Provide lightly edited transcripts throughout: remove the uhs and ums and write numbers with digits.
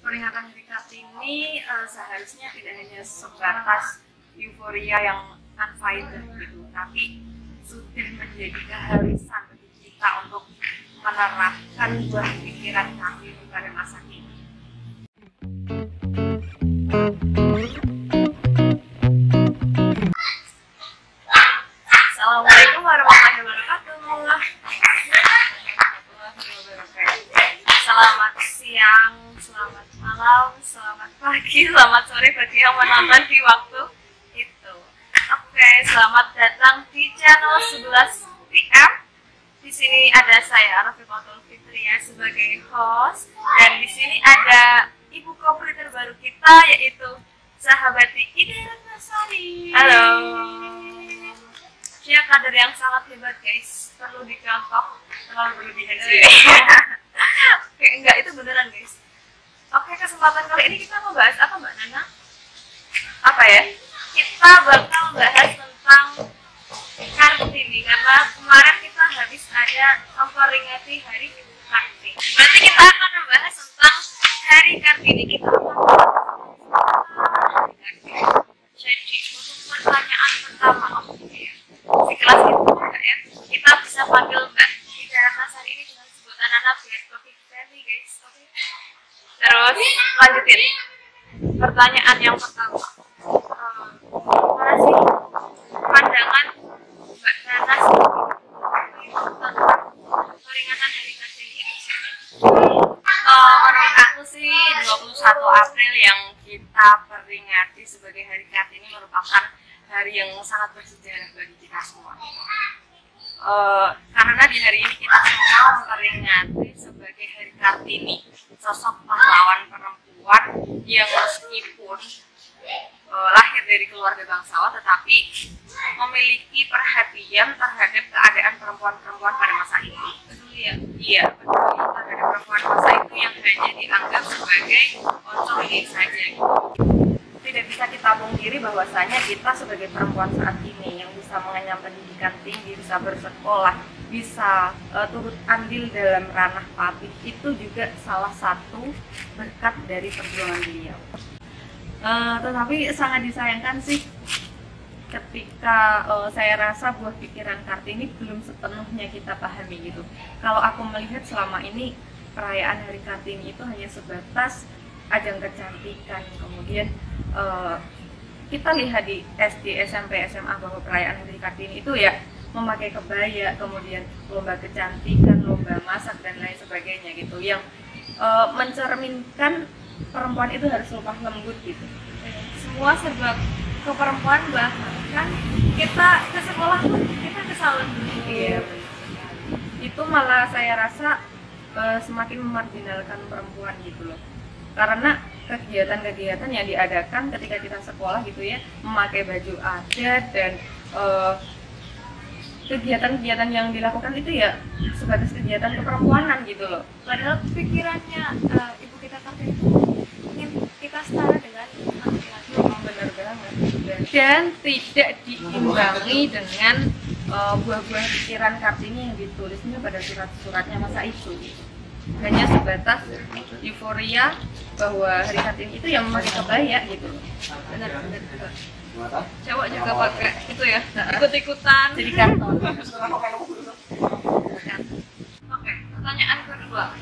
Peringatan Hari Kartini seharusnya tidak hanya sebatas euforia yang unfaedah gitu, tapi sudah menjadi keharusan bagi kita untuk menerapkan buah pikiran Kartini pada masa kini. Assalamualaikum warahmatullahi wabarakatuh. Selamat siang, selamat malam, selamat pagi, selamat sore bagi yang menonton di waktu itu. Oke, selamat datang di channel 11 PM. Di sini ada saya Rafiqatul Fitria sebagai host, dan di sini ada ibu kopri terbaru kita yaitu sahabati Ida Ratnasari. Halo. Dia kader yang sangat hebat guys, perlu dicontoh, terlalu berlebihan sih. Oke, enggak, itu beneran guys. Oke, kesempatan kali ini kita mau bahas apa Mbak Nana? Apa ya? Kita bakal bahas tentang Kartini, karena kemarin kita habis ada memperingati Hari Kartini. Berarti kita akan membahas tentang Hari Kartini. Kita akan membahas Hari Kartini. Jadi, untuk pertanyaan pertama, di kelas itu enggak ya? Kita bisa panggil Mbak Ida Ratnasari ini dengan sebutan Nana biar lebih friendly guys, oke? Terus lanjutin. Pertanyaan yang pertama, mana sih pandangan Mbak Nana tentang peringatan Hari Kartini ini? Menurut aku sih 21 April yang kita peringati sebagai Hari Kartini merupakan hari yang sangat bersejarah bagi kita semua. Karena di hari ini kita semua memperingati sebagai Hari Kartini, sosok pahlawan perempuan yang meskipun lahir dari keluarga bangsawan tetapi memiliki perhatian terhadap keadaan perempuan-perempuan pada masa itu. Betul ya? Iya, betul. Terhadap perempuan masa itu yang hanya dianggap sebagai oncom ini saja gitu. Tidak bisa kita pungkiri bahwasanya kita sebagai perempuan saat ini yang bisa mengenyam pendidikan tinggi, bisa bersekolah, bisa turut andil dalam ranah publik, itu juga salah satu berkat dari perjuangan beliau. Tetapi sangat disayangkan sih ketika saya rasa buah pikiran Kartini belum sepenuhnya kita pahami gitu. Kalau aku melihat selama ini perayaan Hari Kartini itu hanya sebatas ajang kecantikan, kemudian kita lihat di SD, SMP, SMA bahwa perayaan Hari Kartini itu ya memakai kebaya, kemudian lomba kecantikan, lomba masak dan lain sebagainya gitu, yang mencerminkan perempuan itu harus lemah lembut gitu. Semua serba ke perempuan, bahkan kita ke sekolah pun kita kesalahan dulu. Iya, itu malah saya rasa semakin memarginalkan perempuan gitu loh. Karena kegiatan-kegiatan yang diadakan ketika kita sekolah gitu ya, memakai baju adat dan kegiatan-kegiatan yang dilakukan itu ya sebatas kegiatan keperempuanan gitu loh. Padahal pikirannya ibu kita Kartini itu ingin kita setara dengan laki-laki. Benar banget. Dan tidak diimbangi dengan buah-buah pikiran Kartini yang ditulisnya pada surat-suratnya masa itu gitu. Hanya sebatas euforia bahwa Hari Kartini itu yang memakai kebaya gitu. Benar-benar juga. Cewek juga pakai itu ya, ikut-ikutan. Jadi kantor. Oke, pertanyaan kedua.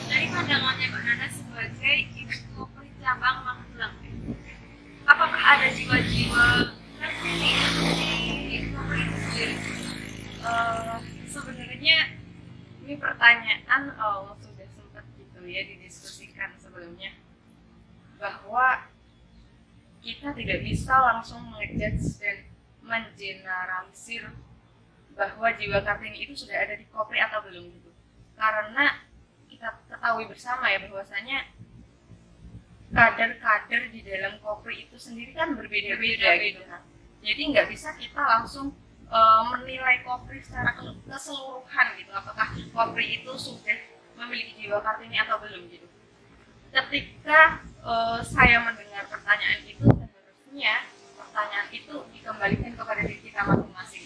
Dari pandangannya Mbak Nana sebagai ibu kopri cabang Magelang, apakah ada jiwa-jiwa Kartini di kopri itu sendiri? Sebenarnya ini pertanyaan sudah sempat gitu ya didiskusikan sebelumnya, bahwa kita tidak bisa langsung mengejudge dan mengeneralisir bahwa jiwa Kartini itu sudah ada di kopri atau belum gitu. Karena kita ketahui bersama ya bahwasanya kader-kader di dalam kopri itu sendiri kan berbeda-beda gitu kan. Jadi nggak bisa kita langsung menilai kopri secara keseluruhan gitu, apakah kopri itu sudah memiliki jiwa Kartini atau belum gitu. Ketika saya mendengar pertanyaan itu, seharusnya pertanyaan itu dikembalikan kepada diri kita masing-masing.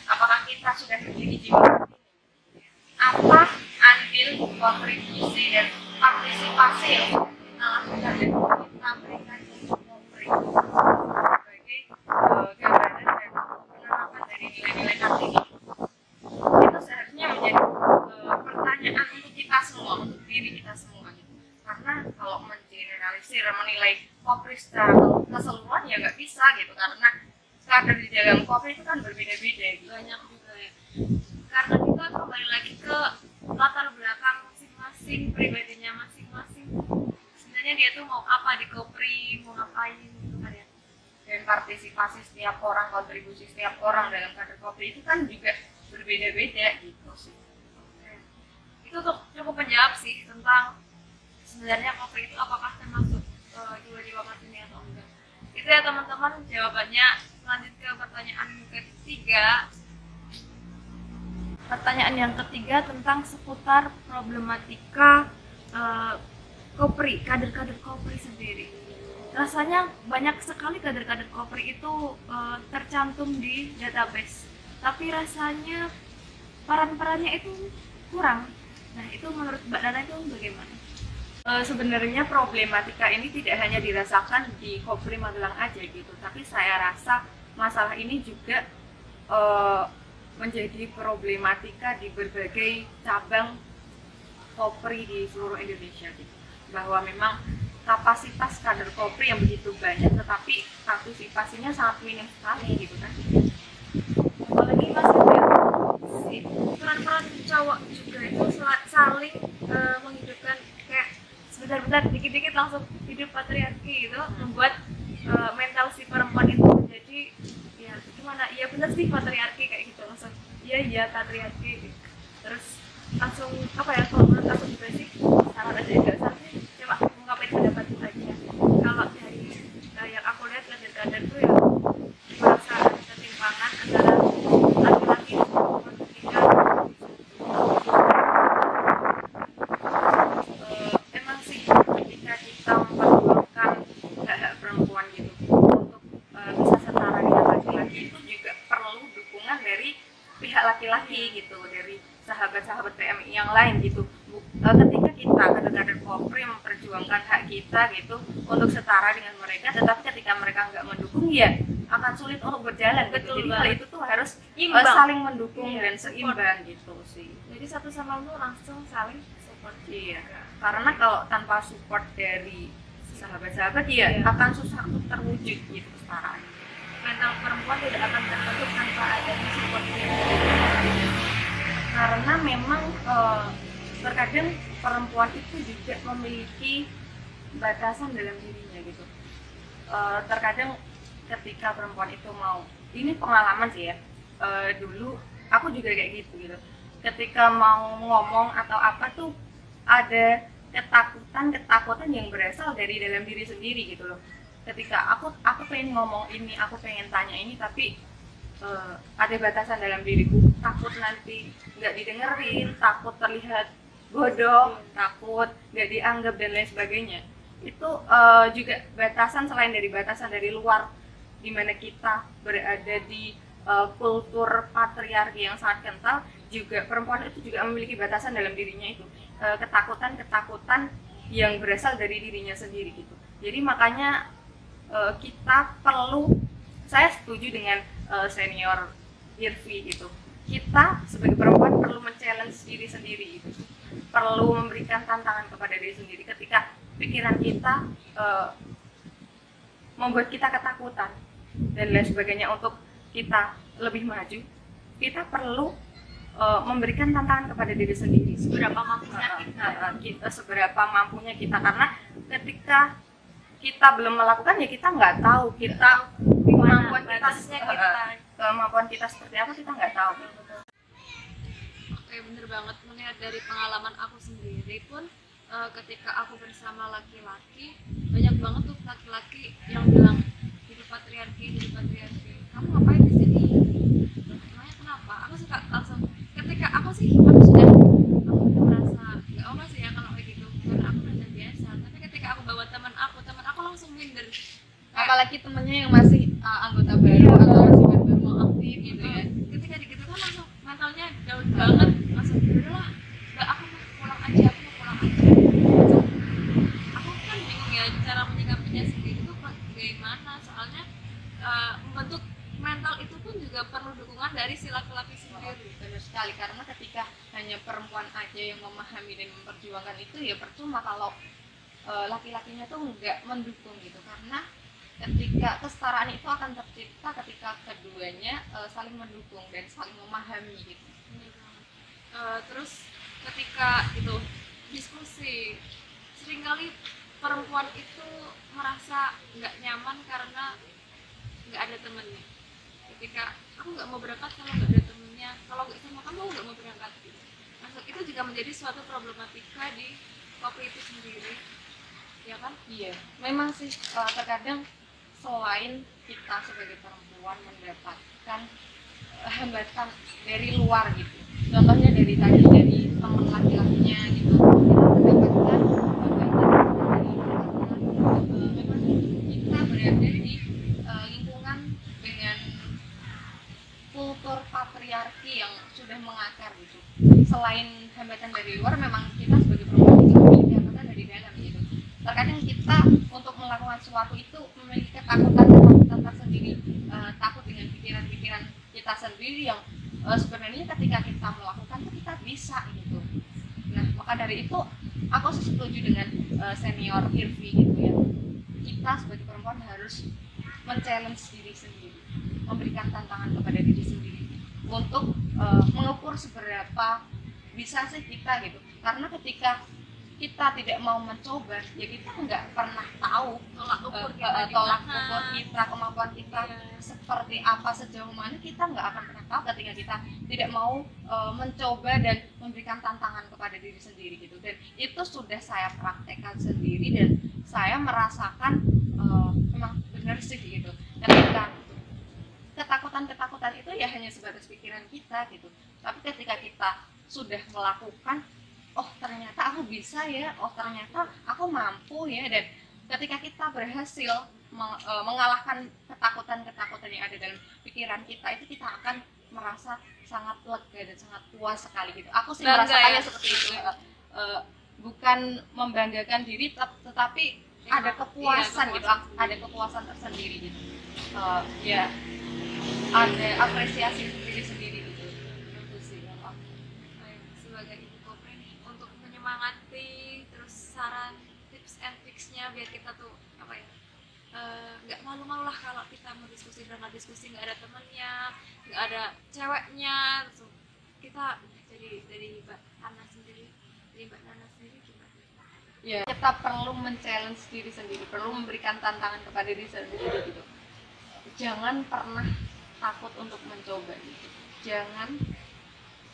Apakah kita sudah memiliki jiwa Kartini? Apa andil kontribusi dan partisipasi yang kita lakukan dan kita berikan untuk Kopri sebagai gambaran dan penerapan dari nilai-nilai Kartini. Itu seharusnya menjadi pertanyaan untuk kita semua, untuk diri kita semua gitu. Karena kalau mengeneralisir, menilai Kopri secara keseluruhan ya nggak bisa gitu, karena kader di dalam Kopri itu kan berbeda-beda gitu. Banyak juga ya, karena kita kembali lagi ke latar belakang masing-masing, pribadinya masing-masing, sebenarnya dia tuh mau apa di Kopri, mau ngapain gitu kan ya. Dan partisipasi setiap orang, kontribusi setiap orang dalam kader Kopri itu kan juga berbeda-beda gitu sih. Itu tuh cukup menjawab sih tentang sebenarnya Kopri itu apakah termasuk jiwa-jiwa Kartini atau enggak. Itu ya teman-teman jawabannya. Lanjut ke pertanyaan ketiga. Pertanyaan yang ketiga tentang seputar problematika Kopri, kader-kader Kopri sendiri. Rasanya banyak sekali kader-kader Kopri itu tercantum di database, tapi rasanya peran-perannya itu kurang. Nah, itu menurut Mbak Nana itu bagaimana? Sebenarnya problematika ini tidak hanya dirasakan di Kopri Magelang aja gitu, tapi saya rasa masalah ini juga menjadi problematika di berbagai cabang Kopri di seluruh Indonesia gitu. Bahwa memang kapasitas kader Kopri yang begitu banyak, tetapi partisipasinya sangat minim sekali gitu kan. Apalagi masih ya, peran-peran cowok juga itu saling menghidupkan, kayak sebentar-bentar dikit-dikit langsung hidup patriarki gitu, membuat mental si perempuan itu menjadi ya gimana, ya bener sih patriarki kayak gitu, langsung iya patriarki, terus langsung apa ya, kalau menurut aku juga sih salah aja, enggak salah sih, coba ungkapin pendapatku aja. Kalau dari yang aku lihat kader-kader tuh ya merasa ada ketimpangan antara laki-laki dan perempuan ketika emang sih ketika kita memperjuangkan hak-hak perempuan gitu untuk bisa setara dengan laki-laki, itu juga perlu dukungan dari pihak laki-laki gitu, dari sahabat-sahabat PMI yang lain gitu. Ketika kita kader-kader Kopri memperjuangkan hak kita gitu untuk setara dengan mereka, tetapi ketika mereka nggak mendukung ya akan sulit untuk berjalan. Betul gitu. Jadi banget. hal itu tuh harus Imbang. saling mendukung dan seimbang gitu sih. jadi satu sama lain langsung saling support. Iya, karena kalau tanpa support dari sahabat-sahabat ya akan susah untuk terwujud gitu kesetaraan. Mental perempuan tidak akan terbentuk tanpa adanya support. Karena memang terkadang perempuan itu juga memiliki batasan dalam dirinya gitu. Terkadang ketika perempuan itu mau, ini pengalaman sih ya, dulu aku juga kayak gitu. Ketika mau ngomong atau apa tuh ada ketakutan yang berasal dari dalam diri sendiri gitu loh. Ketika aku pengen ngomong ini, aku pengen tanya ini, tapi ada batasan dalam diriku, takut nanti nggak didengerin, takut terlihat bodoh, takut nggak dianggap dan lain sebagainya. Itu juga batasan selain dari batasan dari luar, di mana kita berada di kultur patriarki yang sangat kental, juga perempuan itu juga memiliki batasan dalam dirinya itu, ketakutan yang berasal dari dirinya sendiri gitu. Jadi makanya kita perlu, saya setuju dengan senior Irvi gitu, kita sebagai perempuan perlu men-challenge diri sendiri gitu, perlu memberikan tantangan kepada diri sendiri ketika pikiran kita membuat kita ketakutan dan lain sebagainya. Untuk kita lebih maju, kita perlu memberikan tantangan kepada diri sendiri seberapa mampunya kita, karena ketika kita belum melakukan ya kita nggak tahu kita kemampuan kita seperti apa, kita nggak tahu. Oke, bener banget. Melihat dari pengalaman aku sendiri pun, ketika aku bersama laki-laki, banyak banget tuh laki-laki yang bilang hidup patriarki, kamu ngapain di sini? Namanya kenapa? Aku suka langsung, ketika aku sudah merasa nggak apa sih ya kalau kayak gitu, karena aku udah biasa. Tapi ketika aku bawa teman aku langsung minder. Apalagi temennya yang masih anggota baru atau masih baru mau aktif gitu ya. Ketika gitu kan langsung mentalnya down banget, langsung udahlah, aku mau pulang aja. sekali, karena ketika hanya perempuan aja yang memahami dan memperjuangkan itu ya percuma kalau laki-lakinya tuh nggak mendukung gitu, karena ketika kesetaraan itu akan tercipta ketika keduanya saling mendukung dan saling memahami gitu. Terus ketika itu diskusi, seringkali perempuan itu merasa nggak nyaman karena nggak ada temennya. Ketika aku nggak mau berangkat kalau nggak ada temennya, kalau nggak sama kamu nggak mau berangkat gitu. Masuk itu juga menjadi suatu problematika di kopi itu sendiri, ya kan? Iya, memang sih terkadang selain kita sebagai perempuan mendapatkan hambatan dari luar gitu, contohnya dari tadi dari teman laki-lakinya gitu, kita mendapatkan hambatan dari memang kita berada di lingkungan dengan kultur patriarki yang sudah mengakar gitu. Selain hambatan dari luar, memang kita sebagai perempuan juga memiliki hambatan dari dalam gitu. Terkadang kita untuk melakukan sesuatu itu memiliki ketakutan tersendiri, takut dengan pikiran-pikiran kita sendiri yang sebenarnya ketika kita melakukan itu kita bisa gitu. Nah, maka dari itu aku setuju dengan senior Irvi gitu ya. Kita sebagai perempuan harus men-challenge diri sendiri, memberikan tantangan kepada diri sendiri untuk mengukur seberapa bisa sih kita gitu. Karena ketika kita tidak mau mencoba, ya kita nggak pernah tahu Tolak ukur kita, kemampuan kita seperti apa, sejauh mana kita nggak akan pernah tahu ketika kita tidak mau mencoba dan memberikan tantangan kepada diri sendiri gitu. Dan itu sudah saya praktekkan sendiri dan saya merasakan memang benar sih gitu. Ketika ketakutan itu ya hanya sebatas pikiran kita gitu, tapi ketika kita sudah melakukan, oh ternyata aku bisa ya, oh ternyata aku mampu ya, dan ketika kita berhasil mengalahkan ketakutan yang ada dalam pikiran kita, itu kita akan merasa sangat lega dan sangat puas sekali gitu. Aku sih merasakannya seperti itu, bukan membanggakan diri tetapi ada kepuasan gitu, ada kepuasan tersendiri gitu. Ya ada apresiasi diri sendiri gitu. Itu sih yang aku sebagai ibu kopi nih, untuk menyemangati, terus saran tips and tricksnya biar kita tuh apa ya, nggak malu-malu lah kalau kita mau diskusi, berangkat diskusi nggak ada temennya, nggak ada ceweknya, terus kita jadi Mbak Nana sendiri, gimana? ya, kita perlu men-challenge diri sendiri, perlu memberikan tantangan kepada diri sendiri gitu. Jangan pernah takut untuk mencoba gitu. Jangan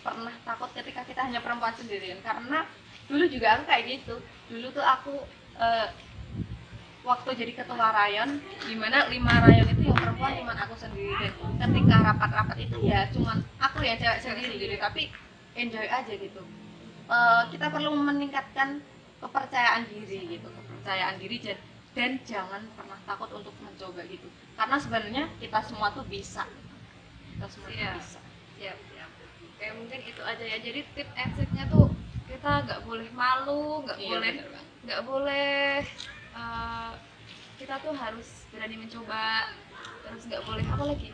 pernah takut ketika kita hanya perempuan sendirian, karena dulu juga aku kayak gitu. Dulu tuh aku waktu jadi ketua rayon, dimana 5 rayon itu yang perempuan cuma aku sendiri, dan ketika rapat-rapat itu ya cuma aku yang cewek sendiri gitu, tapi enjoy aja gitu. Kita perlu meningkatkan kepercayaan diri gitu, dan jangan pernah takut untuk mencoba gitu, karena sebenarnya kita semua tuh bisa, bisa. Ya. Kayak mungkin itu aja ya. Jadi tip and tricknya tuh kita nggak boleh malu, nggak boleh kita tuh harus berani mencoba, terus nggak boleh apa lagi,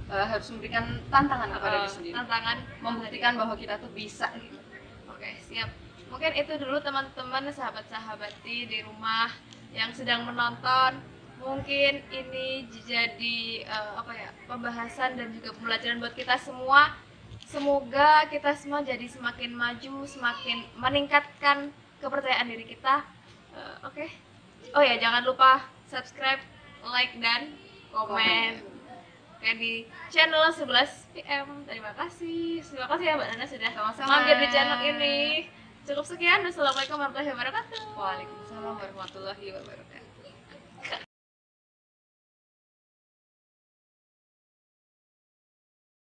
harus memberikan tantangan kepada diri sendiri, membuktikan bahwa kita tuh bisa gitu. Oke, siap. Mungkin itu dulu teman-teman, sahabat-sahabati di rumah yang sedang menonton. Mungkin ini jadi pembahasan dan juga pembelajaran buat kita semua. Semoga kita semua jadi semakin maju, semakin meningkatkan kepercayaan diri kita. Oke. Oh ya, jangan lupa subscribe, like, dan komen. Oke, di channel 11 PM. Terima kasih ya Mbak Nana sudah mampir di channel ini. Cukup sekian. Wassalamualaikum warahmatullahi wabarakatuh. Waalaikumsalam warahmatullahi wabarakatuh.